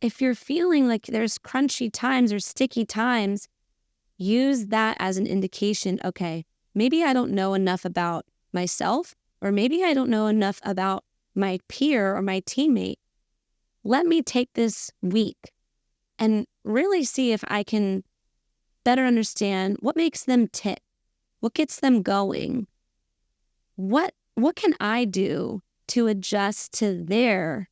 if you're feeling like there's crunchy times or sticky times, use that as an indication. Okay, maybe I don't know enough about myself, or maybe I don't know enough about my peer or my teammate. Let me take this week and really see if I can better understand what makes them tick, what gets them going. What can I do to adjust to their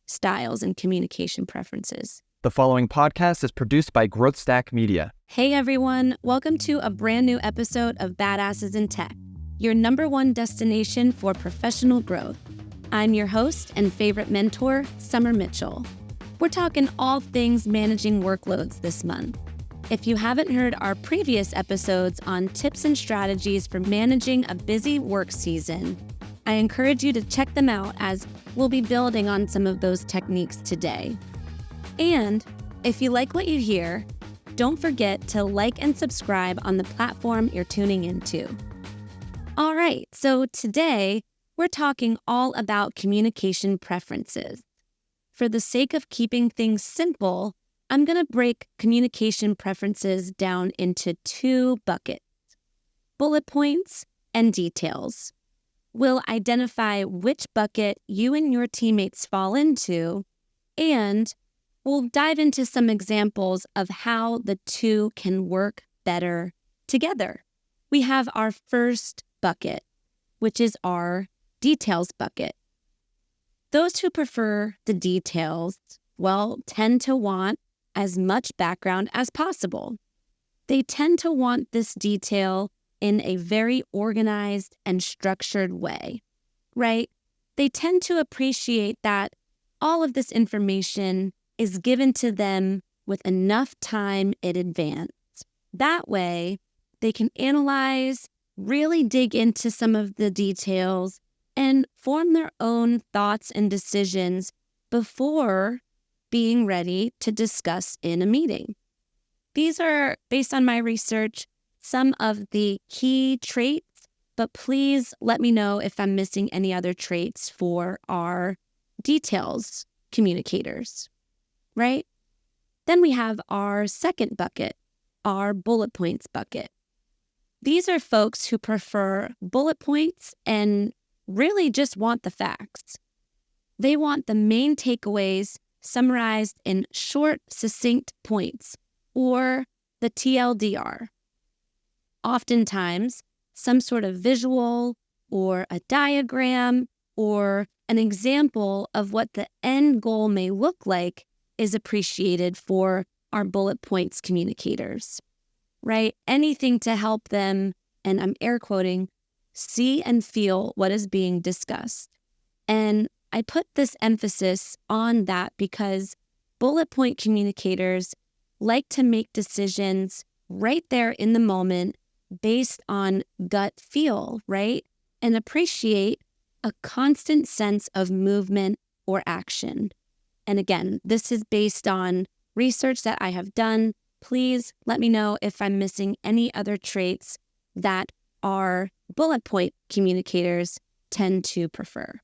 styles and communication preferences? The following podcast is produced by Growth Stack Media. Hey everyone, welcome to a brand new episode of Badasses in Tech, your number one destination for professional growth. I'm your host and favorite mentor, Summer Mitchell. We're talking all things managing workloads this month. If you haven't heard our previous episodes on tips and strategies for managing a busy work season, I encourage you to check them out as we'll be building on some of those techniques today. And if you like what you hear, don't forget to like and subscribe on the platform you're tuning into. All right, so today we're talking all about communication preferences. For the sake of keeping things simple, I'm going to break communication preferences down into two buckets: bullet points and details. We'll identify which bucket you and your teammates fall into, and we'll dive into some examples of how the two can work better together. We have our first bucket, which is our details bucket. Those who prefer the details, tend to want as much background as possible. They tend to want this detail in a very organized and structured way, right? They tend to appreciate that all of this information is given to them with enough time in advance. That way, they can analyze, really dig into some of the details, and form their own thoughts and decisions before being ready to discuss in a meeting. These are, based on my research, some of the key traits, but please let me know if I'm missing any other traits for our details communicators, right? Then we have our second bucket, our bullet points bucket. These are folks who prefer bullet points and really just want the facts. They want the main takeaways summarized in short, succinct points, or the TLDR. Oftentimes, some sort of visual or a diagram or an example of what the end goal may look like is appreciated for our bullet points communicators, right? Anything to help them, and I'm air quoting, see and feel what is being discussed. And I put this emphasis on that because bullet point communicators like to make decisions right there in the moment based on gut feel, right? And appreciate a constant sense of movement or action. And again, this is based on research that I have done. Please let me know if I'm missing any other traits that our bullet point communicators tend to prefer,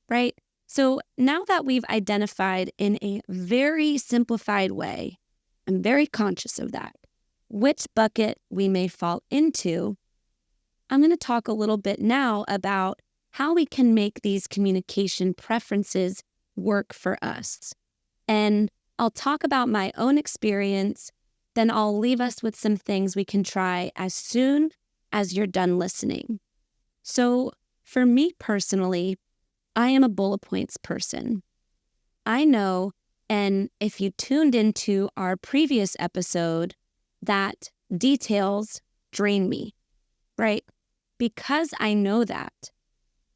right? So now that we've identified in a very simplified way, I'm very conscious of that, which bucket we may fall into, I'm going to talk a little bit now about how we can make these communication preferences work for us. And I'll talk about my own experience, then I'll leave us with some things we can try as soon as you're done listening. So for me personally, I am a bullet points person. I know, and if you tuned into our previous episode, that details drain me, right? Because I know that,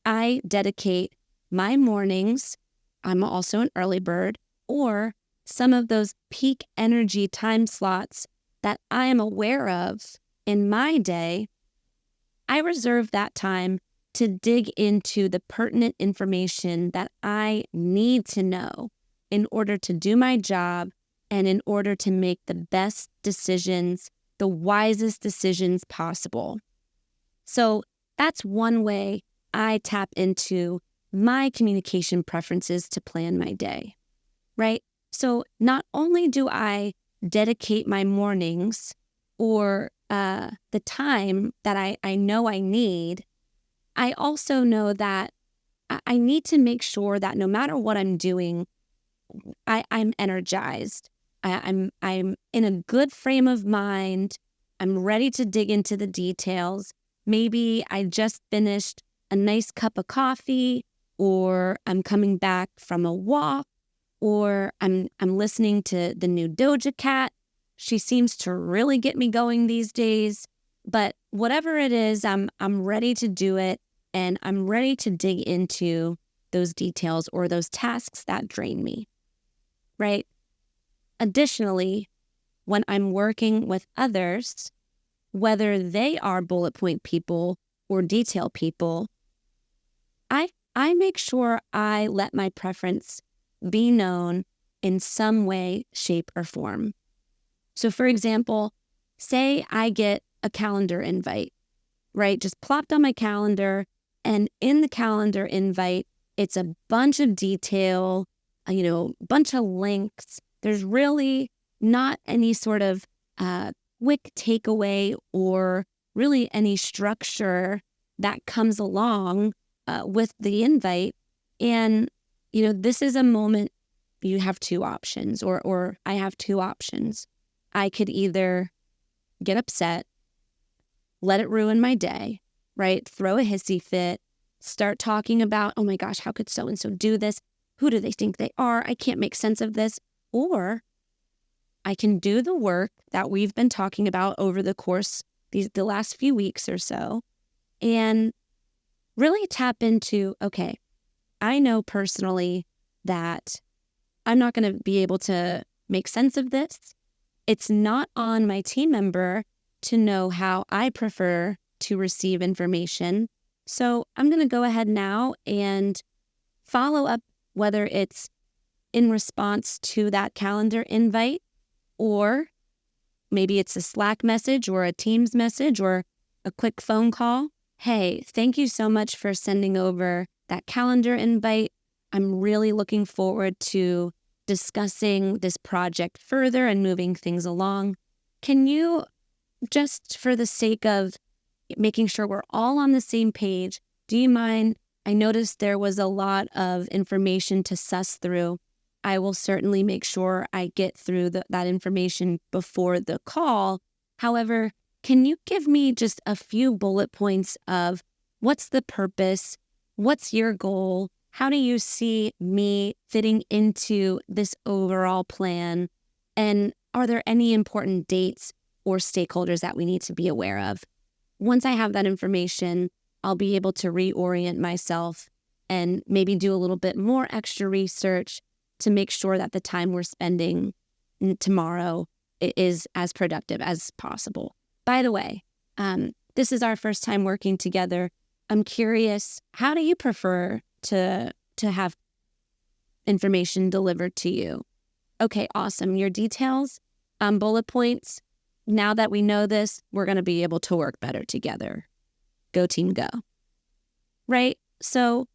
I dedicate my mornings, I'm also an early bird, or some of those peak energy time slots that I am aware of in my day, I reserve that time to dig into the pertinent information that I need to know in order to do my job and in order to make the best decisions, the wisest decisions possible. So that's one way I tap into my communication preferences to plan my day, right? So not only do I dedicate my mornings or the time that I know I need, I also know that I need to make sure that no matter what I'm doing, I'm energized. I'm in a good frame of mind. I'm ready to dig into the details. Maybe I just finished a nice cup of coffee, or I'm coming back from a walk, or I'm listening to the new Doja Cat. She seems to really get me going these days. But whatever it is, I'm ready to do it, and I'm ready to dig into those details or those tasks that drain me, right? Additionally, when I'm working with others, whether they are bullet point people or detail people, I make sure I let my preference be known in some way, shape, or form. So for example, say I get a calendar invite, right? Just plopped on my calendar, and in the calendar invite, it's a bunch of detail, bunch of links. There's really not any sort of quick takeaway or really any structure that comes along with the invite. And, this is a moment you have two options, or I have two options. I could either get upset, let it ruin my day, right? Throw a hissy fit, start talking about, oh my gosh, how could so-and-so do this? Who do they think they are? I can't make sense of this. Or I can do the work that we've been talking about over the course the last few weeks or so, and really tap into, okay, I know personally that I'm not going to be able to make sense of this. It's not on my team member to know how I prefer to receive information. So I'm going to go ahead now and follow up, whether it's in response to that calendar invite, or maybe it's a Slack message or a Teams message or a quick phone call. Hey, thank you so much for sending over that calendar invite. I'm really looking forward to discussing this project further and moving things along. Can you, just for the sake of making sure we're all on the same page, do you mind? I noticed there was a lot of information to suss through. I will certainly make sure I get through that information before the call. However, can you give me just a few bullet points of what's the purpose? What's your goal? How do you see me fitting into this overall plan? And are there any important dates or stakeholders that we need to be aware of? Once I have that information, I'll be able to reorient myself and maybe do a little bit more extra research to make sure that the time we're spending tomorrow is as productive as possible. By the way, this is our first time working together. I'm curious, how do you prefer to have information delivered to you? Okay, awesome. Your details, bullet points. Now that we know this, we're going to be able to work better together. Go team, go. Right? So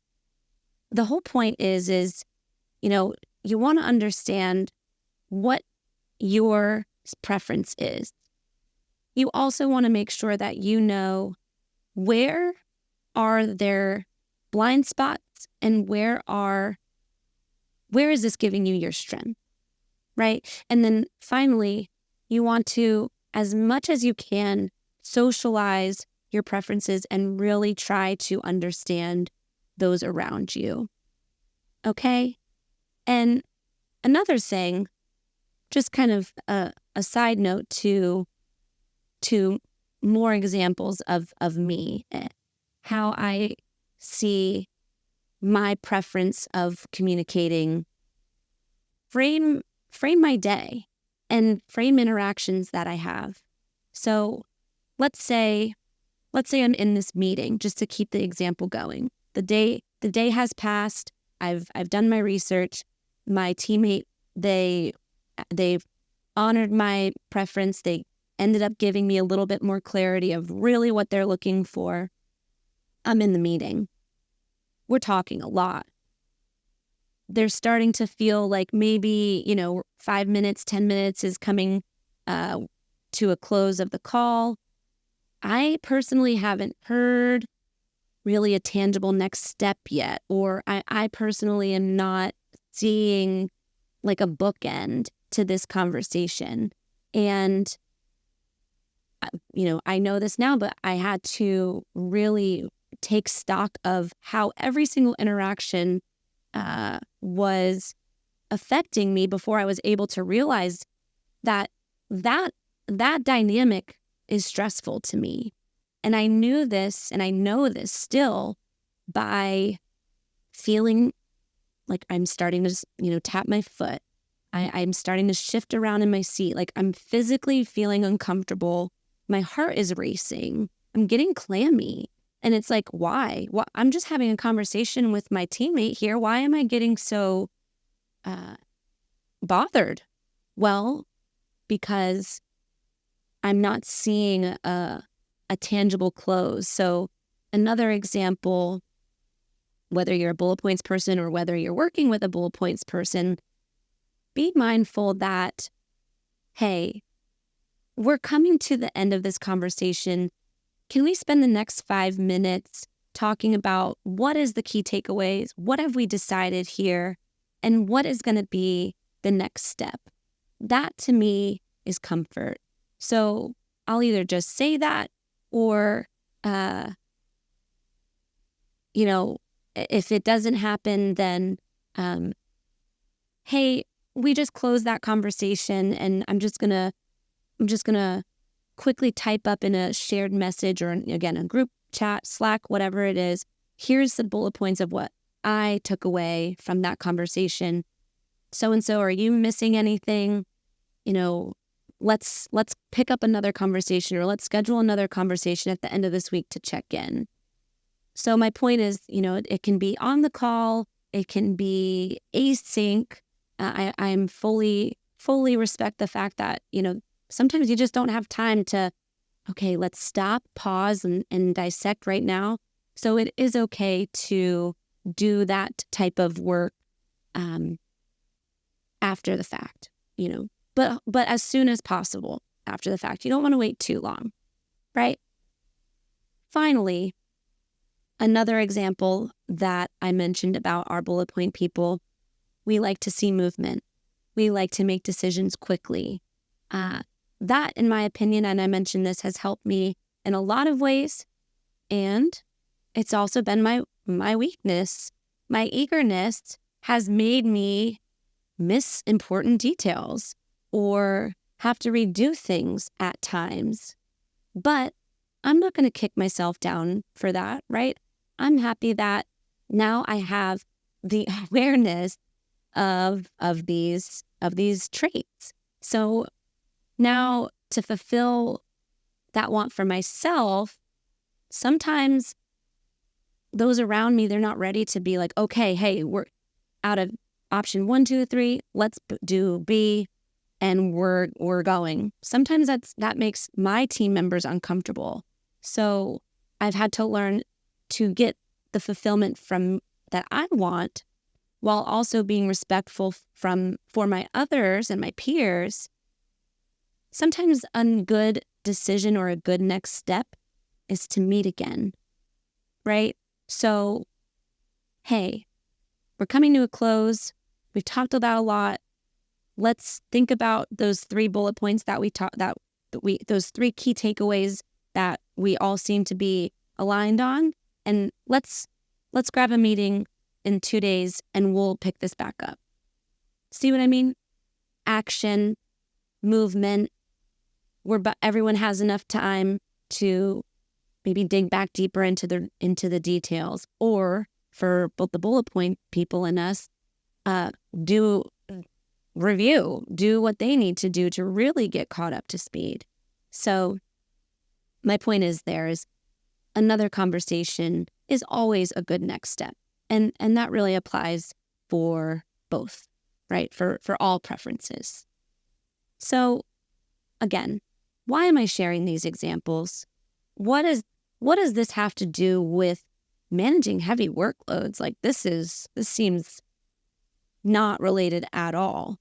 the whole point is, you want to understand what your preference is. You also want to make sure that you know where are there blind spots and where is this giving you your strength, right? And then finally, you want to, as much as you can, socialize your preferences and really try to understand those around you. Okay? And another thing, just kind of a side note to more examples of me, how I see my preference of communicating frame my day and frame interactions that I have. So let's say I'm in this meeting, just to keep the example going. The day has passed. I've done my research. My teammate, they've honored my preference. They ended up giving me a little bit more clarity of really what they're looking for. I'm in the meeting. We're talking a lot. they're starting to feel like maybe, 5 minutes, 10 minutes is coming to a close of the call. I personally haven't heard really a tangible next step yet, or I personally am not seeing like a bookend to this conversation. And, I know this now, but I had to really take stock of how every single interaction was affecting me before I was able to realize that dynamic is stressful to me. And I knew this, and I know this still by feeling like I'm starting to, tap my foot. I'm starting to shift around in my seat. Like I'm physically feeling uncomfortable. My heart is racing. I'm getting clammy. And it's like, why? I'm just having a conversation with my teammate here. Why am I getting so bothered? Well, because I'm not seeing a tangible close. So another example, whether you're a bullet points person or whether you're working with a bullet points person, be mindful that, hey, we're coming to the end of this conversation. Can we spend the next 5 minutes talking about what is the key takeaways? What have we decided here? And what is going to be the next step? That to me is comfort. So I'll either just say that or, if it doesn't happen, then, hey, we just closed that conversation and I'm just going to quickly type up in a shared message or, again, a group chat, Slack, whatever it is. Here's the bullet points of what I took away from that conversation. So-and-so, are you missing anything? Let's pick up another conversation, or let's schedule another conversation at the end of this week to check in. So my point is, it can be on the call. It can be async. I'm fully respect the fact that, sometimes you just don't have time to, okay, let's stop, pause, and dissect right now. So it is okay to do that type of work after the fact, but as soon as possible after the fact. You don't want to wait too long, right? Finally, another example that I mentioned about our bullet point people, we like to see movement. We like to make decisions quickly. That, in my opinion, and I mentioned this, has helped me in a lot of ways. And it's also been my weakness. My eagerness has made me miss important details or have to redo things at times. But I'm not going to kick myself down for that, right? I'm happy that now I have the awareness of these traits. So now to fulfill that want for myself, sometimes those around me, they're not ready to be like, okay, hey, we're out of option 1, 2, 3, let's do B, and we're going. Sometimes that makes my team members uncomfortable. So I've had to learn to get the fulfillment from that I want, while also being respectful for my others and my peers. Sometimes a good decision or a good next step is to meet again, right? So, hey, we're coming to a close. We've talked about a lot. Let's think about those 3 bullet points that those 3 key takeaways that we all seem to be aligned on. And let's grab a meeting in 2 days and we'll pick this back up. See what I mean? Action, movement, everyone has enough time to maybe dig back deeper into the details, or for both the bullet point people and us, do what they need to do to really get caught up to speed. So my point is another conversation is always a good next step. And that really applies for both, right? For all preferences. So again, why am I sharing these examples? What does this have to do with managing heavy workloads? Like this seems not related at all.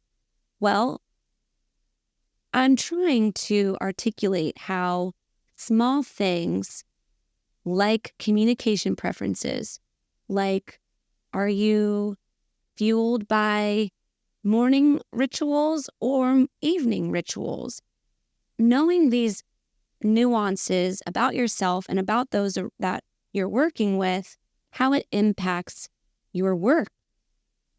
Well, I'm trying to articulate how small things like communication preferences, like, are you fueled by morning rituals or evening rituals? Knowing these nuances about yourself and about those that you're working with, how it impacts your work,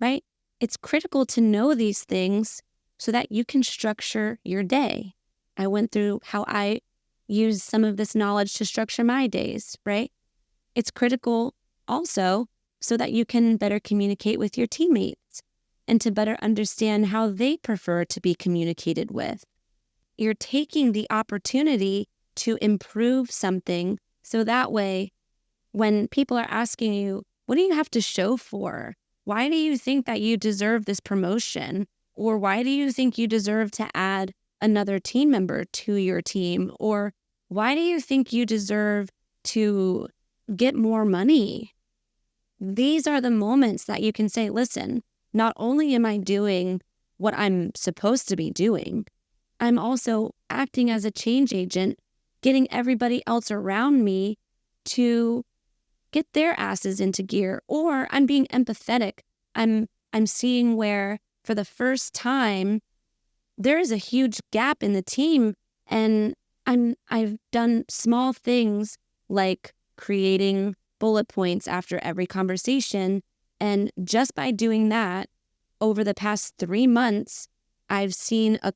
right? It's critical to know these things so that you can structure your day. I went through how I use some of this knowledge to structure my days, right? It's critical also so that you can better communicate with your teammates and to better understand how they prefer to be communicated with. You're taking the opportunity to improve something so that way when people are asking you, what do you have to show for? Why do you think that you deserve this promotion? Or why do you think you deserve to add another team member to your team? Or why do you think you deserve to get more money? These are the moments that you can say, listen, not only am I doing what I'm supposed to be doing, I'm also acting as a change agent, getting everybody else around me to get their asses into gear. Or I'm being empathetic. I'm seeing where for the first time there is a huge gap in the team, and I've done small things like creating bullet points after every conversation, and just by doing that over the past 3 months, I've seen a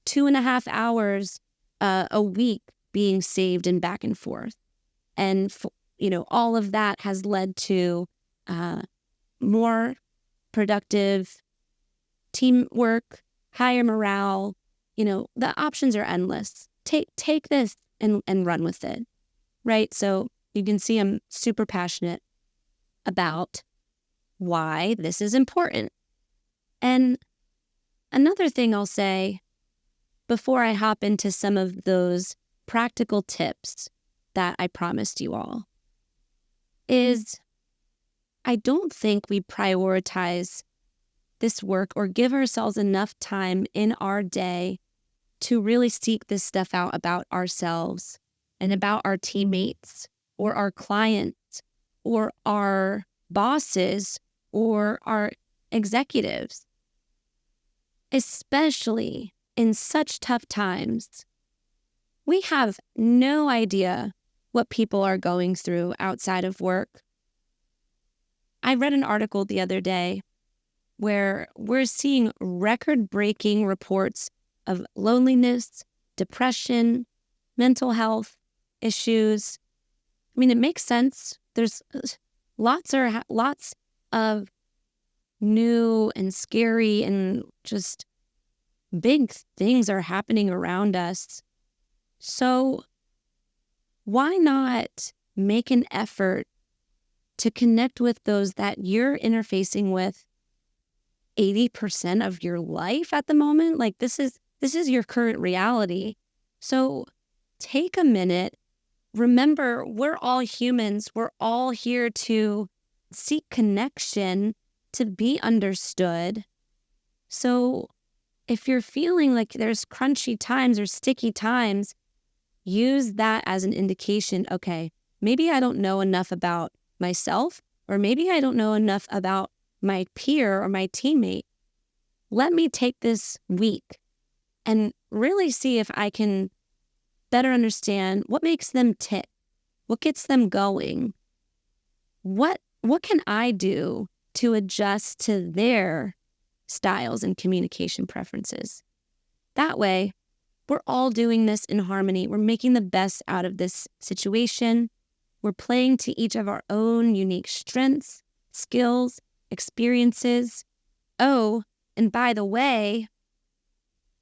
2.5 hours a week being saved and back and forth. And, all of that has led to more productive teamwork, higher morale. The options are endless. Take this and run with it, right? So you can see I'm super passionate about why this is important. And another thing I'll say before I hop into some of those practical tips that I promised you all is I don't think we prioritize this work or give ourselves enough time in our day to really seek this stuff out about ourselves and about our teammates or our clients or our bosses or our executives, especially in such tough times. We have no idea what people are going through outside of work. I read an article the other day where we're seeing record-breaking reports of loneliness, depression, mental health issues. I mean, it makes sense. There's lots of new and scary and just big things are happening around us. So why not make an effort to connect with those that you're interfacing with 80% of your life at the moment? Like this is your current reality. So take a minute. Remember, we're all humans. We're all here to seek connection, to be understood. So if you're feeling like there's crunchy times or sticky times, use that as an indication. Okay, maybe I don't know enough about myself, or maybe I don't know enough about my peer or my teammate. Let me take this week and really see if I can better understand what makes them tick, what gets them going, what can I do to adjust to their styles and communication preferences. That way, we're all doing this in harmony. We're making the best out of this situation. We're playing to each of our own unique strengths, skills, experiences. Oh, and by the way,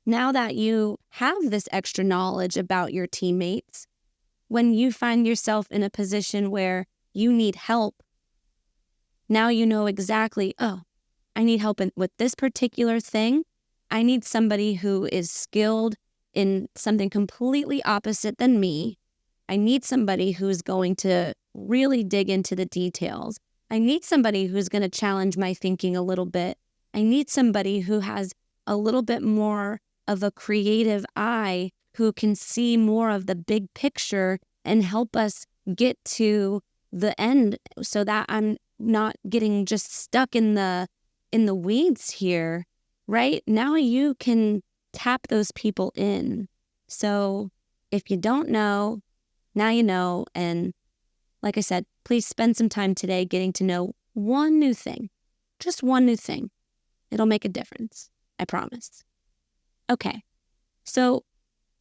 now that you have this extra knowledge about your teammates, when you find yourself in a position where you need help, now you know exactly, oh, I need help with this particular thing. I need somebody who is skilled in something completely opposite than me. I need somebody who's going to really dig into the details. I need somebody who's going to challenge my thinking a little bit I need somebody who has a little bit more of a creative eye, who can see more of the big picture and help us get to the end so that I'm not getting just stuck in the weeds here, right? Now you can tap those people in. So if you don't know, now you know. And like I said, please spend some time today getting to know one new thing, just one new thing. It'll make a difference. I promise. Okay. So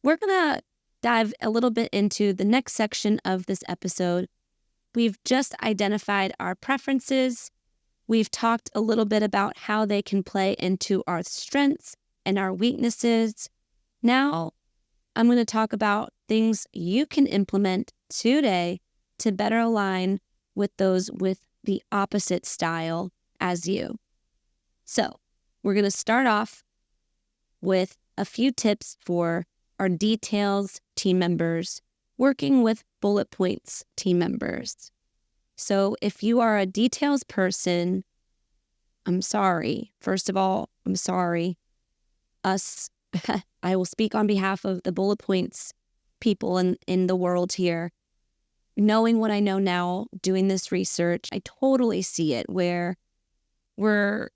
we're going to dive a little bit into the next section of this episode. We've just identified our preferences. We've talked a little bit about how they can play into our strengths and our weaknesses. Now, I'm going to talk about things you can implement today to better align with those with the opposite style as you. So, we're going to start off with a few tips for our details team members working with bullet points team members. So if you are a details person, I'm sorry. First of all, I'm sorry. I will speak on behalf of the bullet points people in the world here. Knowing what I know now, doing this research, I totally see it where we're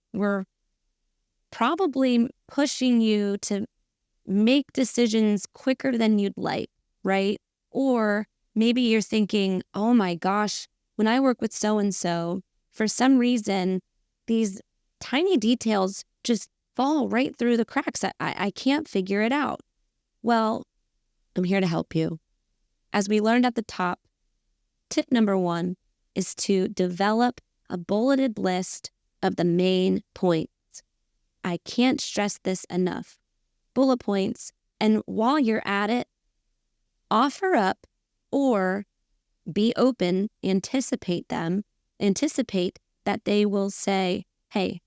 probably pushing you to make decisions quicker than you'd like, right? Or maybe you're thinking, oh my gosh, when I work with so-and-so, for some reason, these tiny details just fall right through the cracks. I can't figure it out. Well, I'm here to help you. As we learned at the top, tip number 1 is to develop a bulleted list of the main points. I can't stress this enough. Bullet points. And while you're at it, offer up or be open, anticipate that they will say, hey,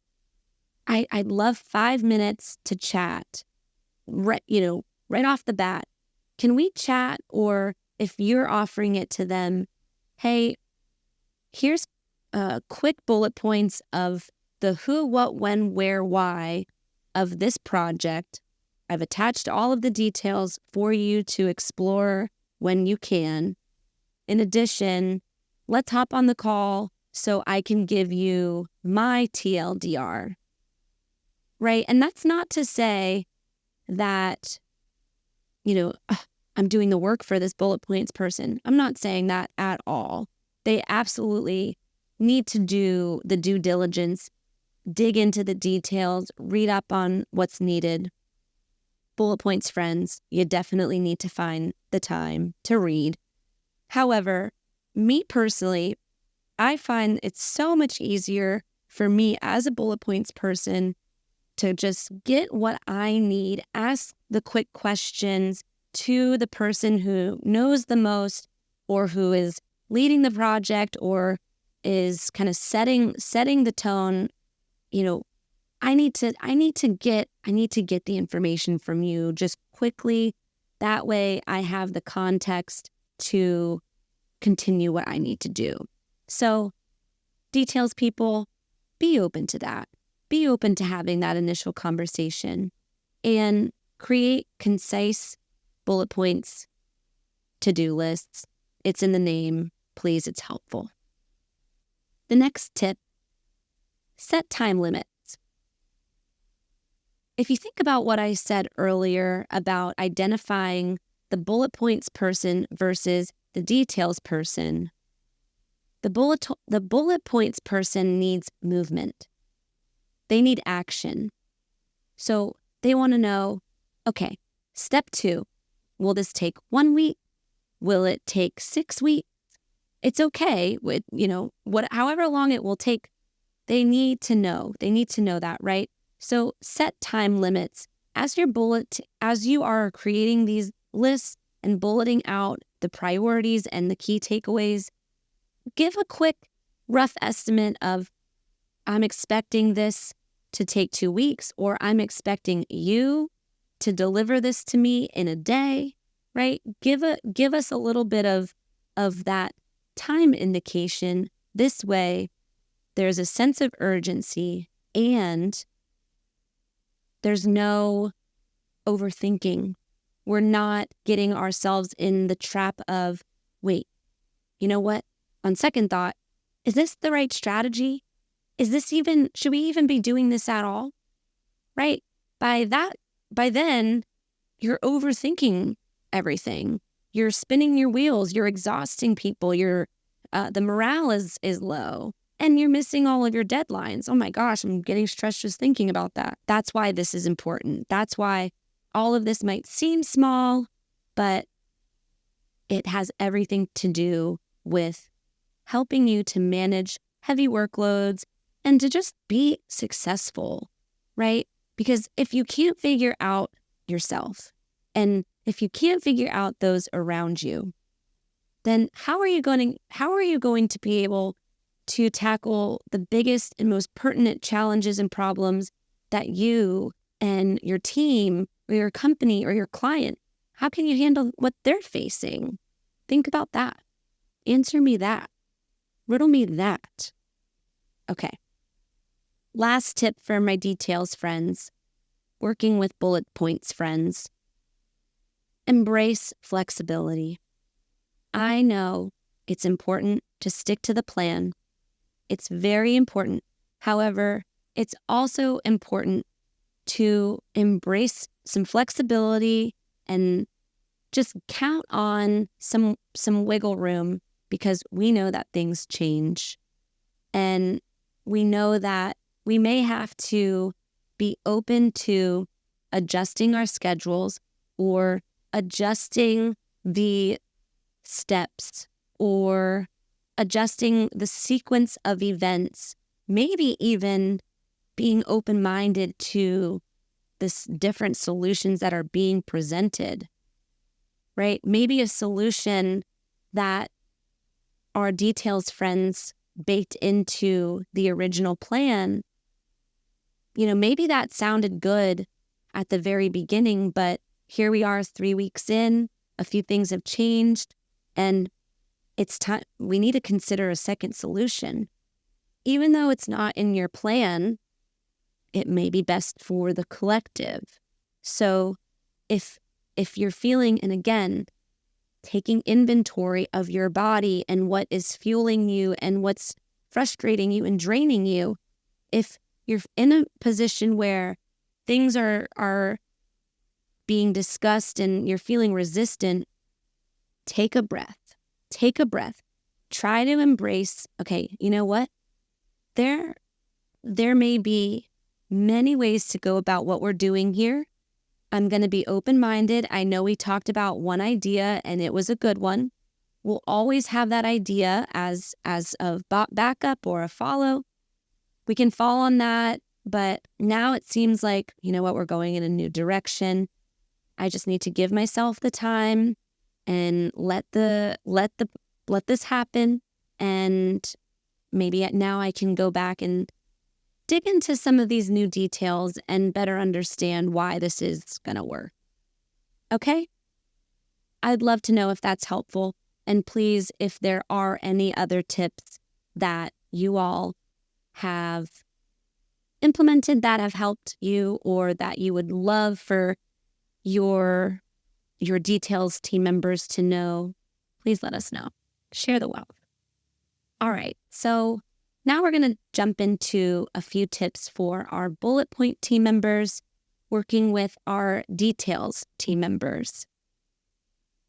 I'd love 5 minutes to chat, right off the bat. Can we chat? Or if you're offering it to them, hey, here's quick bullet points of the who, what, when, where, why of this project. I've attached all of the details for you to explore when you can. In addition, let's hop on the call so I can give you my TLDR, right? And that's not to say that, I'm doing the work for this bullet points person. I'm not saying that at all. They absolutely need to do the due diligence, dig into the details, read up on what's needed. Bullet points friends, you definitely need to find the time to read. However, me personally, I find it's so much easier for me as a bullet points person to just get what I need, ask the quick questions to the person who knows the most or who is leading the project or is kind of setting the tone. I need to get the information from you just quickly. That way I have the context to continue what I need to do. So details people, be open to that. Be open to having that initial conversation and create concise bullet points, to-do lists. It's in the name. Please, it's helpful. The next tip, set time limits. If you think about what I said earlier about identifying the bullet points person versus the details person, the bullet points person needs movement. They need action. So they want to know, okay, step 2, will this take 1 week? Will it take 6 weeks? It's okay with, however long it will take. They need to know. They need to know that, right? So set time limits as you are creating these lists and bulleting out the priorities and the key takeaways. Give a quick rough estimate of, I'm expecting this to take 2 weeks, or I'm expecting you to deliver this to me in a day, right? Give us a little bit of that time indication. This way, there's a sense of urgency and There's no overthinking. We're not getting ourselves in the trap of, wait, you know what? On second thought, is this the right strategy? Should we even be doing this at all? Right? By then, you're overthinking everything. You're spinning your wheels. You're exhausting people. The morale is low, and you're missing all of your deadlines. Oh my gosh, I'm getting stressed just thinking about that. That's why this is important. That's why all of this might seem small, but it has everything to do with helping you to manage heavy workloads and to just be successful, right? Because if you can't figure out yourself, and if you can't figure out those around you, then how are you going to be able to tackle the biggest and most pertinent challenges and problems that you and your team or your company or your client, how can you handle what they're facing? Think about that. Answer me that. Riddle me that. Okay. Last tip for my details friends, working with bullet points friends. Embrace flexibility. I know it's important to stick to the plan. It's very important. However, it's also important to embrace some flexibility and just count on some wiggle room, because we know that things change. And we know that we may have to be open to adjusting our schedules or adjusting the steps or adjusting the sequence of events, maybe even being open-minded to this different solutions that are being presented, right? Maybe a solution that our details friends baked into the original plan, maybe that sounded good at the very beginning, but here we are 3 weeks in, a few things have changed, and it's time. We need to consider a second solution. Even though it's not in your plan, it may be best for the collective. So if you're feeling, and again, taking inventory of your body and what is fueling you and what's frustrating you and draining you, if you're in a position where things are being discussed and you're feeling resistant, take a breath. Take a breath. Try to embrace, okay, you know what? There may be many ways to go about what we're doing here. I'm going to be open-minded. I know we talked about one idea and it was a good one. We'll always have that idea as a backup or a follow. We can fall on that, but now it seems like, you know what, we're going in a new direction. I just need to give myself the time and let this happen, and maybe now I can go back and dig into some of these new details and better understand why this is going to work. Okay? I'd love to know if that's helpful, and please, if there are any other tips that you all have implemented that have helped you or that you would love for your details team members to know, please let us know. Share the wealth. All right, so now we're going to jump into a few tips for our bullet point team members working with our details team members.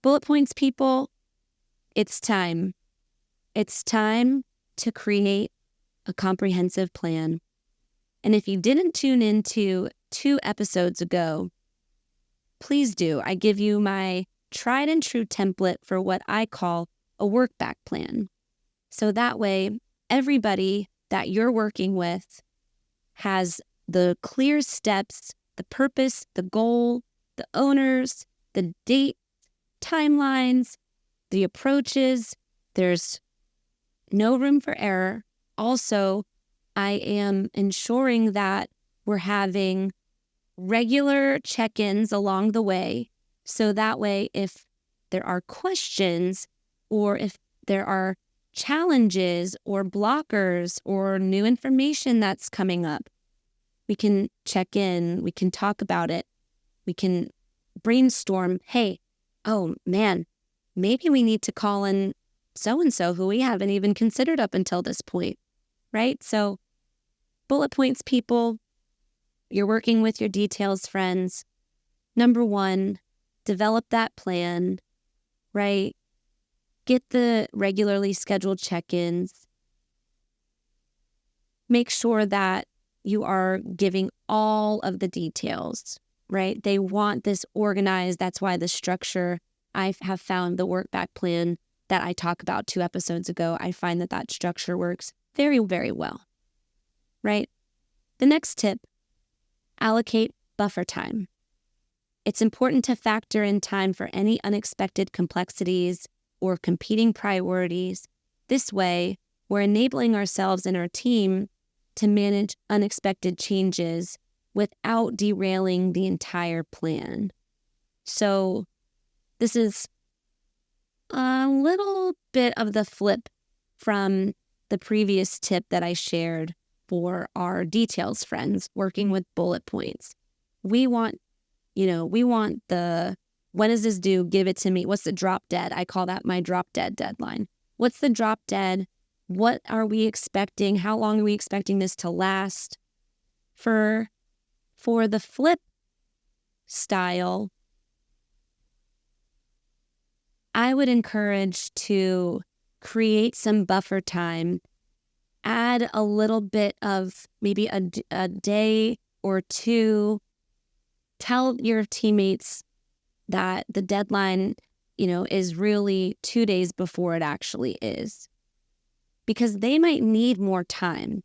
Bullet points people, it's time. It's time to create a comprehensive plan. And if you didn't tune into 2 episodes ago, please do. I give you my tried and true template for what I call a work back plan. So that way, everybody that you're working with has the clear steps, the purpose, the goal, the owners, the date, timelines, the approaches. There's no room for error. Also, I am ensuring that we're having regular check-ins along the way. So that way, if there are questions or if there are challenges or blockers or new information that's coming up, We can check in. We can talk about it. We can brainstorm. Hey, oh man, maybe we need to call in so-and-so who we haven't even considered up until this point, right? So bullet points, people, you're working with your details friends. Number one, develop that plan, right? Get the regularly scheduled check-ins. Make sure that you are giving all of the details, right? They want this organized. That's why the structure, I have found the work back plan that I talked about 2 episodes ago, I find that structure works very, very well, right? The next tip, allocate buffer time. It's important to factor in time for any unexpected complexities or competing priorities. This way, we're enabling ourselves and our team to manage unexpected changes without derailing the entire plan. So this is a little bit of the flip from the previous tip that I shared for our details friends working with bullet points. We want the, when is this due? Give it to me. What's the drop dead? I call that my drop dead deadline. What's the drop dead? What are we expecting? How long are we expecting this to last? For the flip style, I would encourage to create some buffer time, add a little bit of maybe a day or two. Tell your teammates that the deadline, is really 2 days before it actually is. Because they might need more time.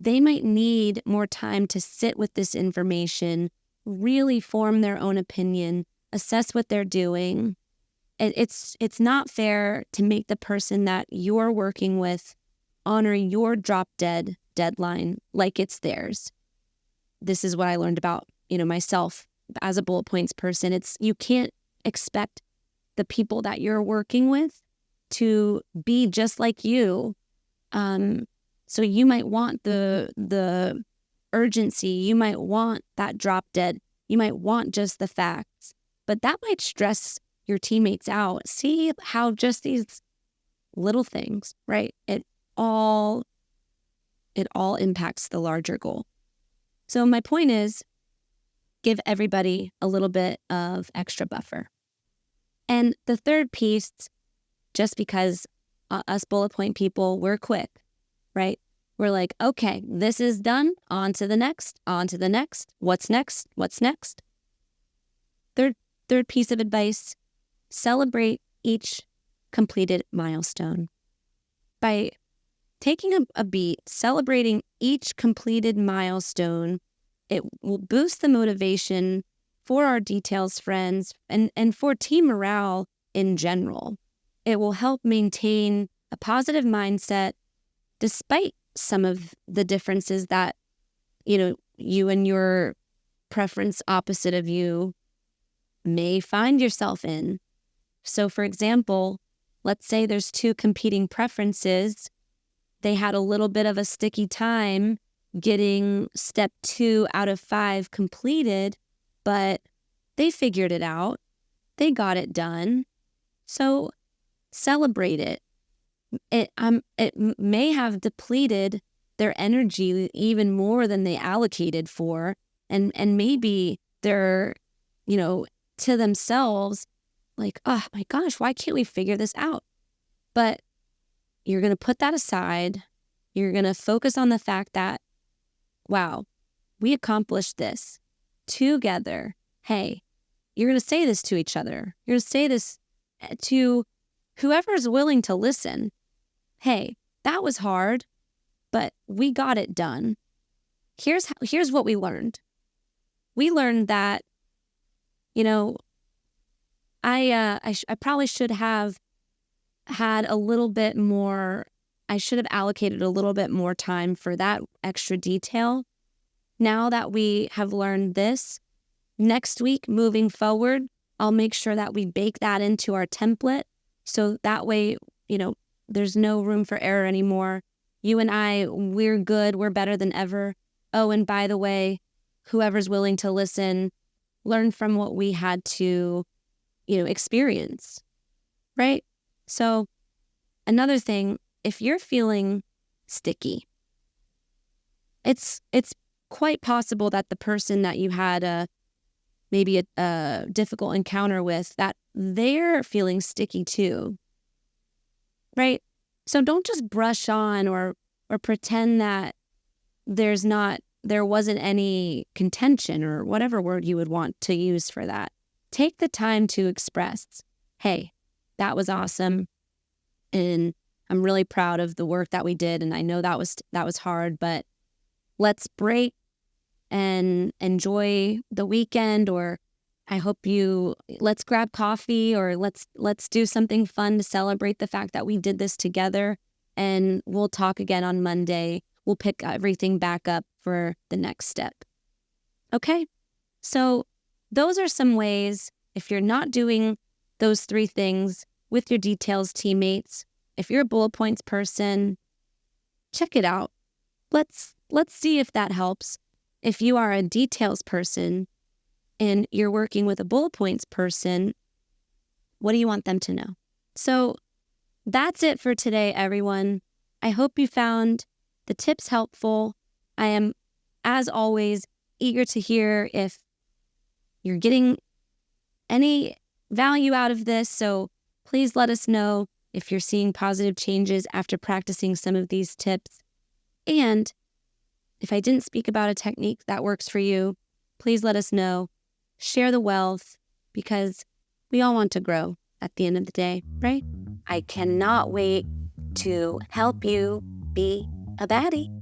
They might need more time to sit with this information, really form their own opinion, assess what they're doing. It's not fair to make the person that you're working with honor your drop dead deadline like it's theirs. This is what I learned about, myself as a bullet points person. You can't expect the people that you're working with to be just like you. So you might want the urgency. You might want that drop dead. You might want just the facts, but that might stress your teammates out. See how just these little things, right? It all impacts the larger goal. So my point is, give everybody a little bit of extra buffer. And the third piece, just because us bullet point people, we're quick, right? We're like, okay, this is done. On to the next, What's next? Third piece of advice, celebrate each completed milestone. By taking a beat, celebrating each completed milestone, it will boost the motivation for our details friends and for team morale in general. It will help maintain a positive mindset despite some of the differences that, you and your preference opposite of you may find yourself in. So for example, let's say there's 2 competing preferences. They had a little bit of a sticky time getting step 2 out of 5 completed, but they figured it out. They got it done. So celebrate it. It may have depleted their energy even more than they allocated for, and maybe they're, to themselves like, oh my gosh, why can't we figure this out? But you're going to put that aside. You're going to focus on the fact that, wow, we accomplished this together. Hey, you're going to say this to each other. You're going to say this to whoever's willing to listen. Hey, that was hard, but we got it done. Here's what we learned. We learned that, I probably should have had a little bit more. I should have allocated a little bit more time for that extra detail. Now that we have learned this, next week moving forward, I'll make sure that we bake that into our template. So that way, there's no room for error anymore. You and I, we're good. We're better than ever. oh, and by the way, whoever's willing to listen, learn from what we had to, experience, right? So another thing, if you're feeling sticky, it's quite possible that the person that you had maybe a difficult encounter with, that they're feeling sticky too, right? So don't just brush on or pretend that there wasn't any contention or whatever word you would want to use for that. Take the time to express, hey, that was awesome. And I'm really proud of the work that we did. And I know that was hard, but let's break and enjoy the weekend, or let's grab coffee, or let's do something fun to celebrate the fact that we did this together, and we'll talk again on Monday. We'll pick everything back up for the next step. Okay? So those are some ways, if you're not doing those 3 things with your details teammates, if you're a bullet points person, check it out. Let's see if that helps. If you are a details person and you're working with a bullet points person, what do you want them to know? So that's it for today, everyone. I hope you found the tips helpful. I am, as always, eager to hear if you're getting any value out of this. So please let us know if you're seeing positive changes after practicing some of these tips. And if I didn't speak about a technique that works for you, please let us know. Share the wealth, because we all want to grow at the end of the day, right? I cannot wait to help you be a baddie.